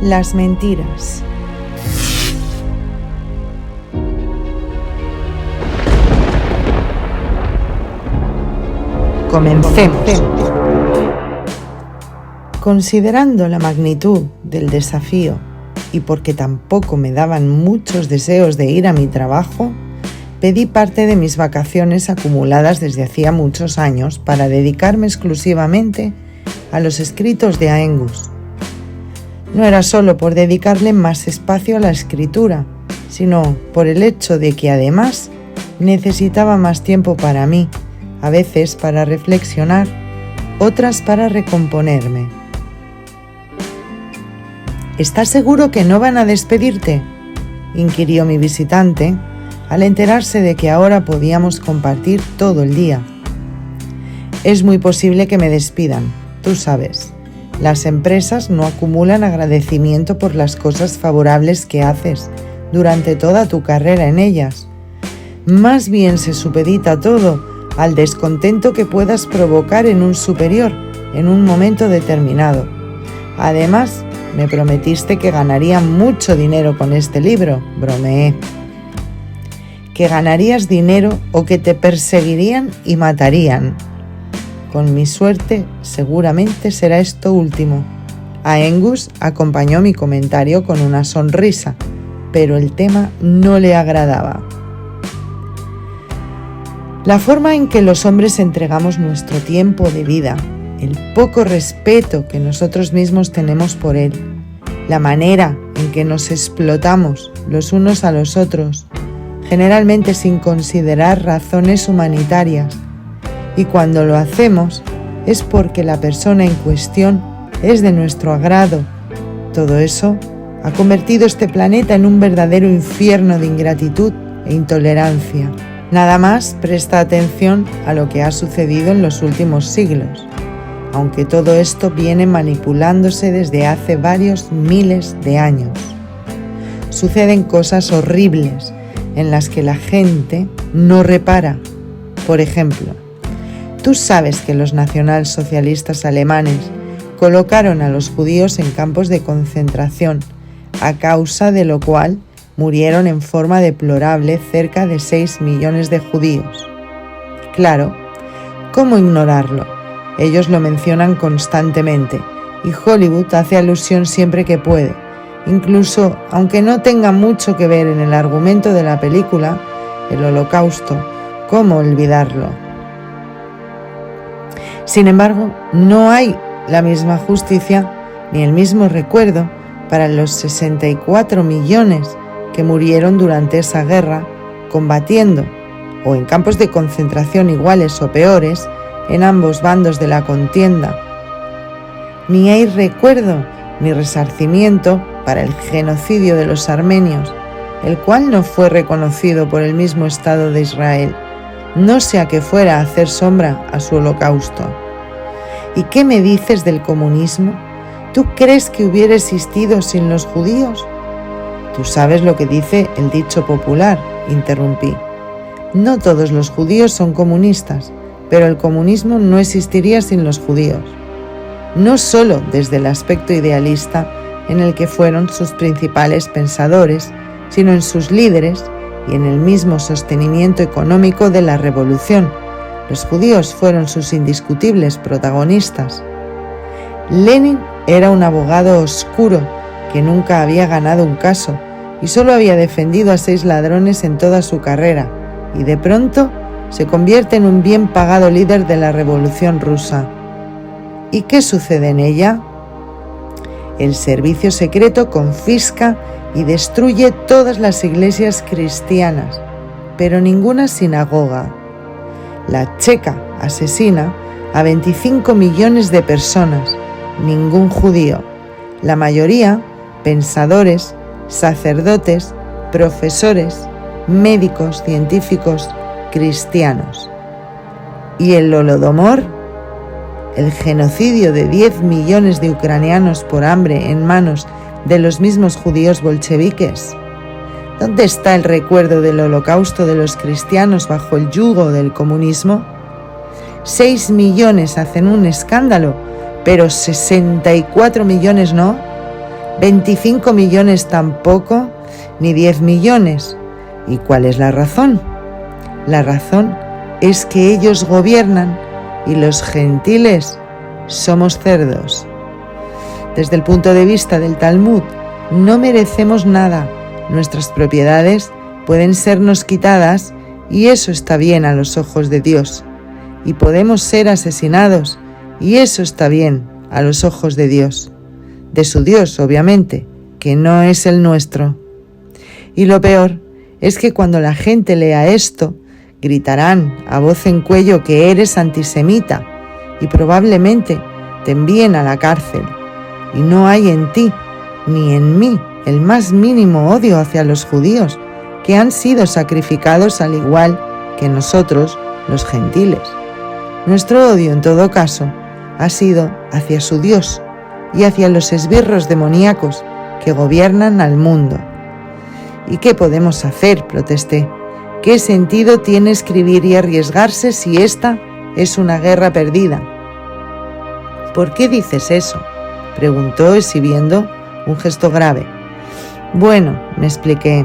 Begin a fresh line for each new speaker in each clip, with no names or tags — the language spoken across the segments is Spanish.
Las mentiras. Comencemos. Considerando la magnitud del desafío y porque tampoco me daban muchos deseos de ir a mi trabajo, pedí parte de mis vacaciones acumuladas desde hacía muchos años para dedicarme exclusivamente a los escritos de Aengus. No era solo por dedicarle más espacio a la escritura, sino por el hecho de que además necesitaba más tiempo para mí, a veces para reflexionar, otras para recomponerme. ¿Estás seguro que no van a despedirte?, inquirió mi visitante, al enterarse de que ahora podíamos compartir todo el día. Es muy posible que me despidan, tú sabes. Las empresas no acumulan agradecimiento por las cosas favorables que haces durante toda tu carrera en ellas. Más bien se supedita todo al descontento que puedas provocar en un superior en un momento determinado. Además, me prometiste que ganaría mucho dinero con este libro, bromeé. Que ganarías dinero o que te perseguirían y matarían. Con mi suerte, seguramente será esto último. Aengus acompañó mi comentario con una sonrisa, pero el tema no le agradaba. La forma en que los hombres entregamos nuestro tiempo de vida, el poco respeto que nosotros mismos tenemos por él, la manera en que nos explotamos los unos a los otros, generalmente sin considerar razones humanitarias, y cuando lo hacemos es porque la persona en cuestión es de nuestro agrado. Todo eso ha convertido este planeta en un verdadero infierno de ingratitud e intolerancia. Nada más presta atención a lo que ha sucedido en los últimos siglos, aunque todo esto viene manipulándose desde hace varios miles de años. Suceden cosas horribles en las que la gente no repara. Por ejemplo, tú sabes que los nacionalsocialistas alemanes colocaron a los judíos en campos de concentración, a causa de lo cual murieron en forma deplorable cerca de 6 millones de judíos. Claro, ¿cómo ignorarlo? Ellos lo mencionan constantemente y Hollywood hace alusión siempre que puede, incluso aunque no tenga mucho que ver en el argumento de la película, el Holocausto. ¿Cómo olvidarlo? Sin embargo, no hay la misma justicia ni el mismo recuerdo para los 64 millones que murieron durante esa guerra combatiendo, o en campos de concentración iguales o peores, en ambos bandos de la contienda. Ni hay recuerdo ni resarcimiento para el genocidio de los armenios, el cual no fue reconocido por el mismo Estado de Israel, no sea que fuera a hacer sombra a su holocausto. ¿Y qué me dices del comunismo? ¿Tú crees que hubiera existido sin los judíos? Tú sabes lo que dice el dicho popular, interrumpí. No todos los judíos son comunistas, pero el comunismo no existiría sin los judíos. No solo desde el aspecto idealista en el que fueron sus principales pensadores, sino en sus líderes y en el mismo sostenimiento económico de la revolución. Los judíos fueron sus indiscutibles protagonistas. Lenin era un abogado oscuro que nunca había ganado un caso y solo había defendido a 6 ladrones en toda su carrera, y de pronto se convierte en un bien pagado líder de la Revolución Rusa. ¿Y qué sucede en ella? El servicio secreto confisca y destruye todas las iglesias cristianas, pero ninguna sinagoga. La Checa asesina a 25 millones de personas, ningún judío, la mayoría pensadores, sacerdotes, profesores, médicos, científicos, cristianos. ¿Y el Holodomor? El genocidio de 10 millones de ucranianos por hambre en manos de los mismos judíos bolcheviques. ¿Dónde está el recuerdo del holocausto de los cristianos bajo el yugo del comunismo? 6 millones hacen un escándalo, pero 64 millones no. 25 millones tampoco, ni 10 millones. ¿Y cuál es la razón? La razón es que ellos gobiernan y los gentiles somos cerdos. Desde el punto de vista del Talmud, no merecemos nada. Nuestras propiedades pueden sernos quitadas y eso está bien a los ojos de Dios. Y podemos ser asesinados y eso está bien a los ojos de Dios. De su Dios, obviamente, que no es el nuestro. Y lo peor es que cuando la gente lea esto, gritarán a voz en cuello que eres antisemita y probablemente te envíen a la cárcel. Y no hay en ti ni en mí el más mínimo odio hacia los judíos, que han sido sacrificados al igual que nosotros, los gentiles. Nuestro odio, en todo caso, ha sido hacia su Dios y hacia los esbirros demoníacos que gobiernan al mundo. ¿Y qué podemos hacer?, protesté. ¿Qué sentido tiene escribir y arriesgarse si esta es una guerra perdida? ¿Por qué dices eso?, preguntó exhibiendo un gesto grave. Bueno, me expliqué,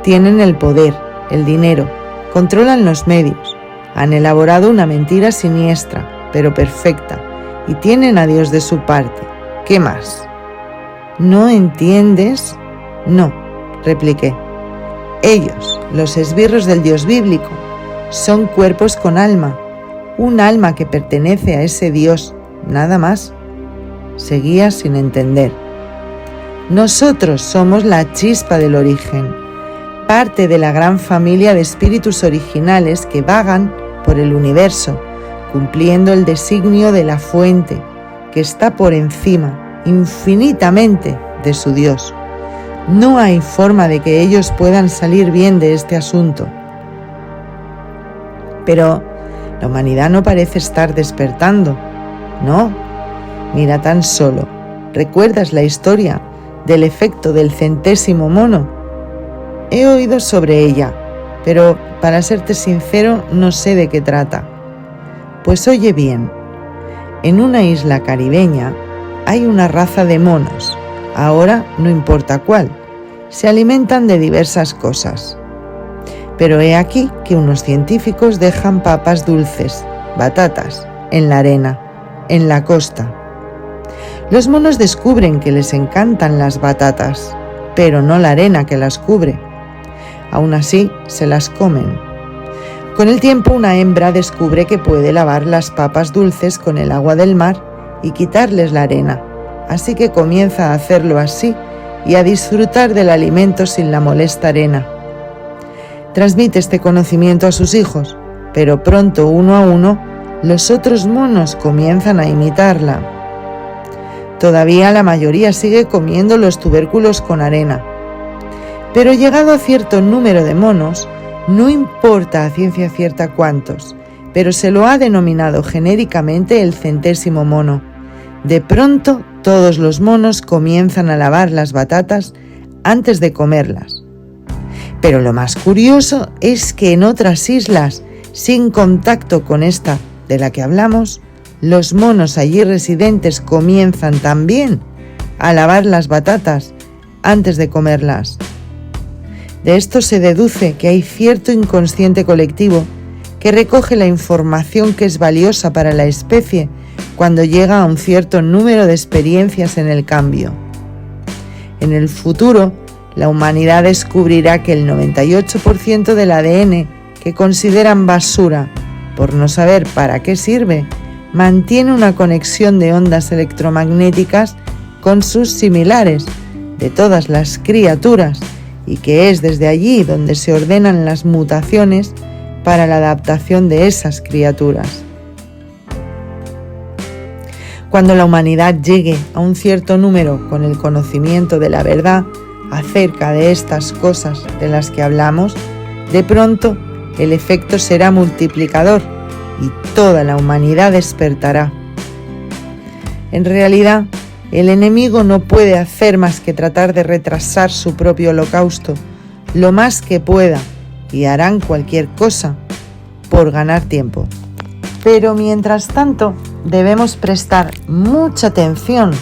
tienen el poder, el dinero, controlan los medios, han elaborado una mentira siniestra, pero perfecta, y tienen a Dios de su parte. ¿Qué más? ¿No entiendes? No, repliqué. Ellos, los esbirros del Dios bíblico, son cuerpos con alma, un alma que pertenece a ese Dios, nada más. Seguía sin entender. Nosotros somos la chispa del origen, parte de la gran familia de espíritus originales que vagan por el universo, cumpliendo el designio de la fuente, que está por encima, infinitamente, de su Dios. No hay forma de que ellos puedan salir bien de este asunto. Pero la humanidad no parece estar despertando, ¿no? Mira tan solo, ¿recuerdas la historia del efecto del centésimo mono? He oído sobre ella, pero para serte sincero no sé de qué trata. Pues oye bien, en una isla caribeña hay una raza de monos, ahora no importa cuál, se alimentan de diversas cosas. Pero he aquí que unos científicos dejan papas dulces, batatas, en la arena, en la costa. Los monos descubren que les encantan las batatas, pero no la arena que las cubre. Aún así, se las comen. Con el tiempo, una hembra descubre que puede lavar las papas dulces con el agua del mar y quitarles la arena, así que comienza a hacerlo así y a disfrutar del alimento sin la molesta arena. Transmite este conocimiento a sus hijos, pero pronto, uno a uno, los otros monos comienzan a imitarla. Todavía la mayoría sigue comiendo los tubérculos con arena. Pero llegado a cierto número de monos, no importa a ciencia cierta cuántos, pero se lo ha denominado genéricamente el centésimo mono. De pronto, todos los monos comienzan a lavar las batatas antes de comerlas. Pero lo más curioso es que en otras islas, sin contacto con esta de la que hablamos, los monos allí residentes comienzan también a lavar las batatas antes de comerlas. De esto se deduce que hay cierto inconsciente colectivo que recoge la información que es valiosa para la especie cuando llega a un cierto número de experiencias en el cambio. En el futuro, la humanidad descubrirá que el 98% del ADN que consideran basura, por no saber para qué sirve, mantiene una conexión de ondas electromagnéticas con sus similares de todas las criaturas y que es desde allí donde se ordenan las mutaciones para la adaptación de esas criaturas. Cuando la humanidad llegue a un cierto número con el conocimiento de la verdad acerca de estas cosas de las que hablamos, de pronto el efecto será multiplicador y toda la humanidad despertará. En realidad, el enemigo no puede hacer más que tratar de retrasar su propio holocausto lo más que pueda y harán cualquier cosa por ganar tiempo. Pero mientras tanto, debemos prestar mucha atención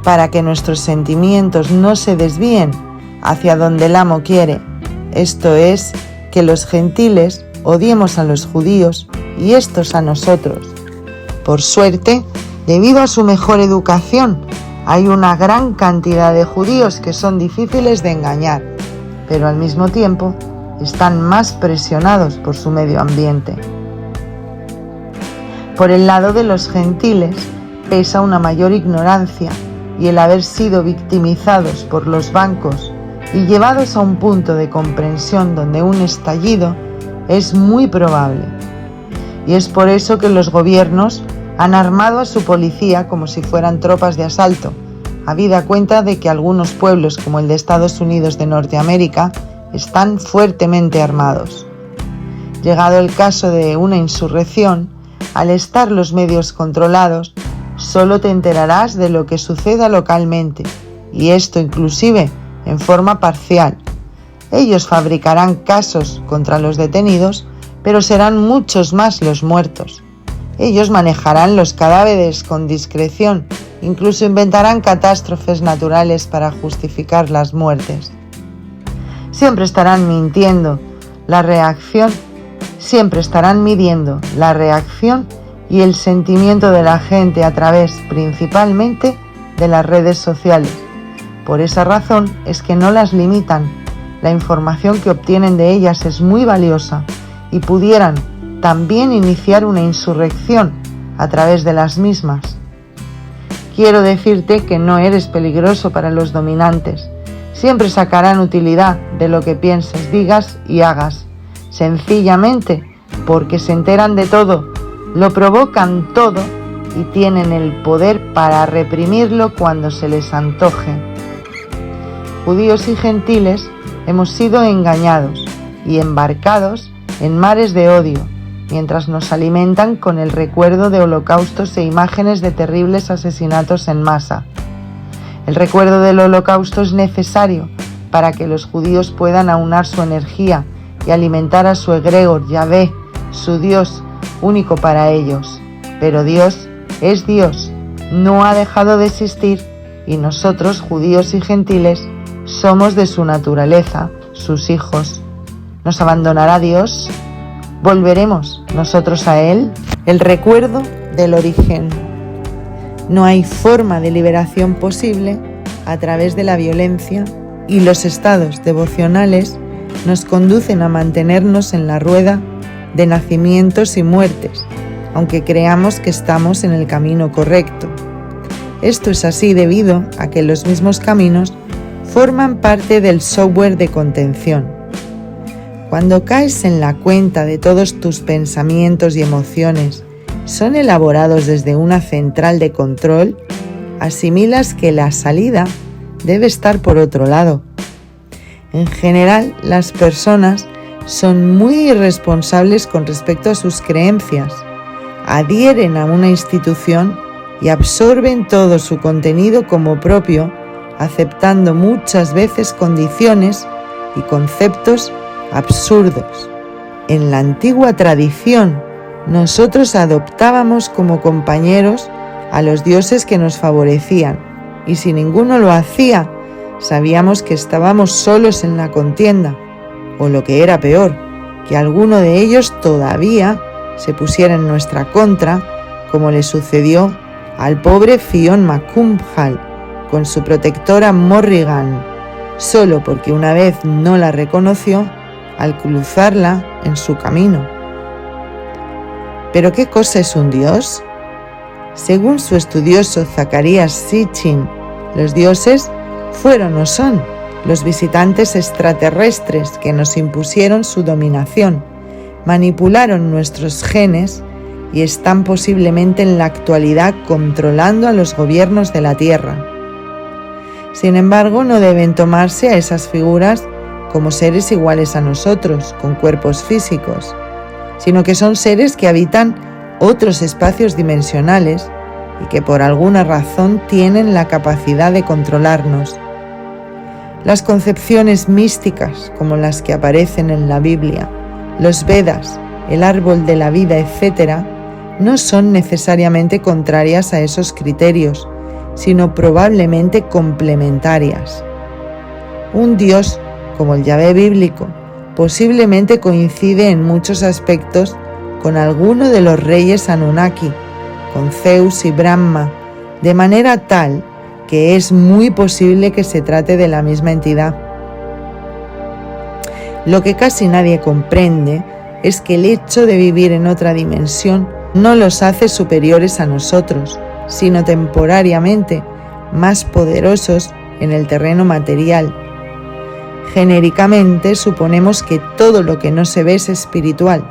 para que nuestros sentimientos no se desvíen hacia donde el amo quiere, esto es, que los gentiles odiemos a los judíos y estos a nosotros. Por suerte, debido a su mejor educación, hay una gran cantidad de judíos que son difíciles de engañar, pero al mismo tiempo están más presionados por su medio ambiente. Por el lado de los gentiles pesa una mayor ignorancia y el haber sido victimizados por los bancos y llevados a un punto de comprensión donde un estallido es muy probable. Y es por eso que los gobiernos han armado a su policía como si fueran tropas de asalto, habida cuenta de que algunos pueblos como el de Estados Unidos de Norteamérica están fuertemente armados. Llegado el caso de una insurrección, al estar los medios controlados, solo te enterarás de lo que suceda localmente, y esto inclusive en forma parcial. Ellos fabricarán casos contra los detenidos, pero serán muchos más los muertos. Ellos manejarán los cadáveres con discreción, incluso inventarán catástrofes naturales para justificar las muertes. Siempre estarán midiendo la reacción y el sentimiento de la gente a través principalmente de las redes sociales. Por esa razón es que no las limitan. La información que obtienen de ellas es muy valiosa y pudieran también iniciar una insurrección a través de las mismas. Quiero decirte que no eres peligroso para los dominantes. Siempre sacarán utilidad de lo que pienses, digas y hagas, sencillamente porque se enteran de todo, lo provocan todo y tienen el poder para reprimirlo cuando se les antoje. Judíos y gentiles hemos sido engañados y embarcados en mares de odio, mientras nos alimentan con el recuerdo de holocaustos e imágenes de terribles asesinatos en masa. El recuerdo del holocausto es necesario para que los judíos puedan aunar su energía y alimentar a su egregor, Yahvé, su Dios, único para ellos. Pero Dios es Dios, no ha dejado de existir y nosotros, judíos y gentiles, somos de su naturaleza, sus hijos. ¿Nos abandonará Dios? ¿Volveremos nosotros a Él? El recuerdo del origen. No hay forma de liberación posible a través de la violencia y los estados devocionales nos conducen a mantenernos en la rueda de nacimientos y muertes, aunque creamos que estamos en el camino correcto. Esto es así debido a que los mismos caminos forman parte del software de contención. Cuando caes en la cuenta de todos tus pensamientos y emociones son elaborados desde una central de control, asimilas que la salida debe estar por otro lado. En general, las personas son muy irresponsables con respecto a sus creencias, adhieren a una institución y absorben todo su contenido como propio, aceptando muchas veces condiciones y conceptos absurdos. En la antigua tradición, nosotros adoptábamos como compañeros a los dioses que nos favorecían, y si ninguno lo hacía, sabíamos que estábamos solos en la contienda, o lo que era peor, que alguno de ellos todavía se pusiera en nuestra contra, como le sucedió al pobre Fionn Macumhal con su protectora Morrigan, solo porque una vez no la reconoció al cruzarla en su camino. ¿Pero qué cosa es un dios? Según su estudioso Zacarías Sitchin, los dioses fueron o son los visitantes extraterrestres que nos impusieron su dominación, manipularon nuestros genes y están posiblemente en la actualidad controlando a los gobiernos de la Tierra. Sin embargo, no deben tomarse a esas figuras como seres iguales a nosotros, con cuerpos físicos, sino que son seres que habitan otros espacios dimensionales y que por alguna razón tienen la capacidad de controlarnos. Las concepciones místicas, como las que aparecen en la Biblia, los Vedas, el árbol de la vida, etc., no son necesariamente contrarias a esos criterios, sino probablemente complementarias. Un Dios, como el Yahvé bíblico, posiblemente coincide en muchos aspectos con alguno de los reyes Anunnaki, con Zeus y Brahma, de manera tal que es muy posible que se trate de la misma entidad. Lo que casi nadie comprende es que el hecho de vivir en otra dimensión no los hace superiores a nosotros, sino temporariamente más poderosos en el terreno material. Genéricamente suponemos que todo lo que no se ve es espiritual.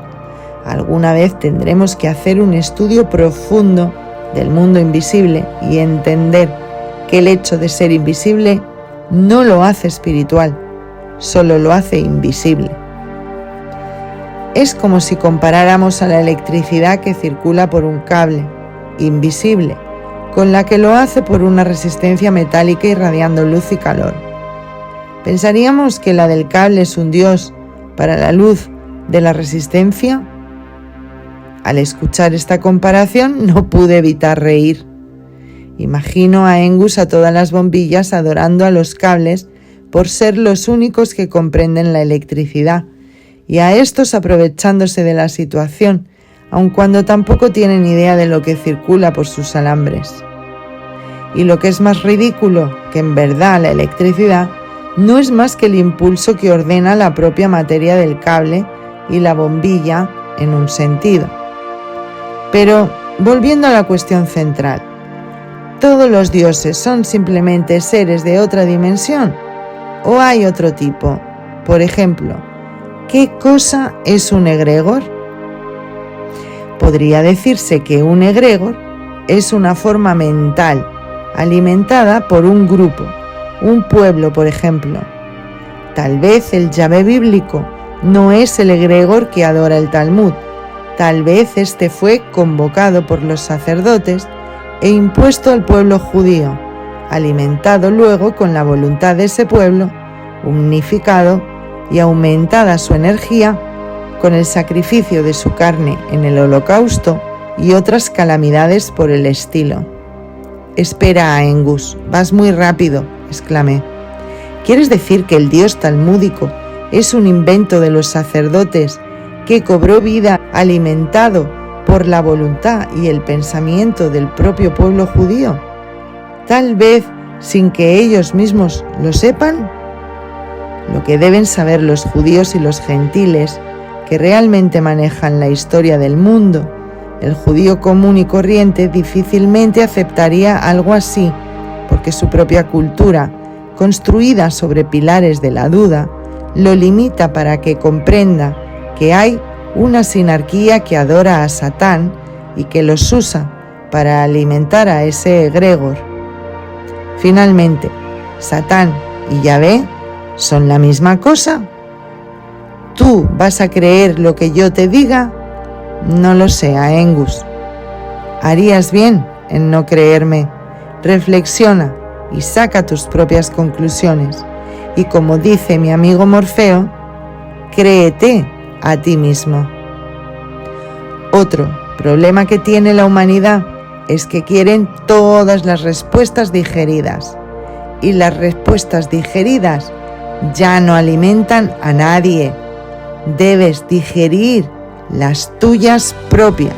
Alguna vez tendremos que hacer un estudio profundo del mundo invisible y entender que el hecho de ser invisible no lo hace espiritual, solo lo hace invisible. Es como si comparáramos a la electricidad que circula por un cable, invisible, con la que lo hace por una resistencia metálica irradiando luz y calor. ¿Pensaríamos que la del cable es un dios para la luz de la resistencia? Al escuchar esta comparación no pude evitar reír. Imagino a Engus a todas las bombillas adorando a los cables por ser los únicos que comprenden la electricidad, y a estos aprovechándose de la situación, aun cuando tampoco tienen idea de lo que circula por sus alambres. Y lo que es más ridículo, que en verdad la electricidad no es más que el impulso que ordena la propia materia del cable y la bombilla en un sentido. Pero, volviendo a la cuestión central, ¿todos los dioses son simplemente seres de otra dimensión? ¿O hay otro tipo? Por ejemplo, ¿qué cosa es un egregor? Podría decirse que un egregor es una forma mental alimentada por un grupo, un pueblo, por ejemplo. Tal vez el Yahvé bíblico no es el egregor que adora el Talmud. Tal vez este fue convocado por los sacerdotes e impuesto al pueblo judío, alimentado luego con la voluntad de ese pueblo, unificado y aumentada su energía con el sacrificio de su carne en el holocausto y otras calamidades por el estilo. «Espera, Engus, vas muy rápido», exclamé. «¿Quieres decir que el dios talmúdico es un invento de los sacerdotes que cobró vida alimentado por la voluntad y el pensamiento del propio pueblo judío? Tal vez sin que ellos mismos lo sepan». Lo que deben saber los judíos y los gentiles que realmente manejan la historia del mundo, el judío común y corriente difícilmente aceptaría algo así, porque su propia cultura, construida sobre pilares de la duda, lo limita para que comprenda que hay una sinarquía que adora a Satán y que los usa para alimentar a ese egregor. Finalmente, Satán y Yahvé ¿son la misma cosa? ¿Tú vas a creer lo que yo te diga? No lo sé, Engus. Harías bien en no creerme. Reflexiona y saca tus propias conclusiones. Y como dice mi amigo Morfeo, créete a ti mismo. Otro problema que tiene la humanidad es que quieren todas las respuestas digeridas. Y las respuestas digeridas ya no alimentan a nadie. Debes digerir las tuyas propias.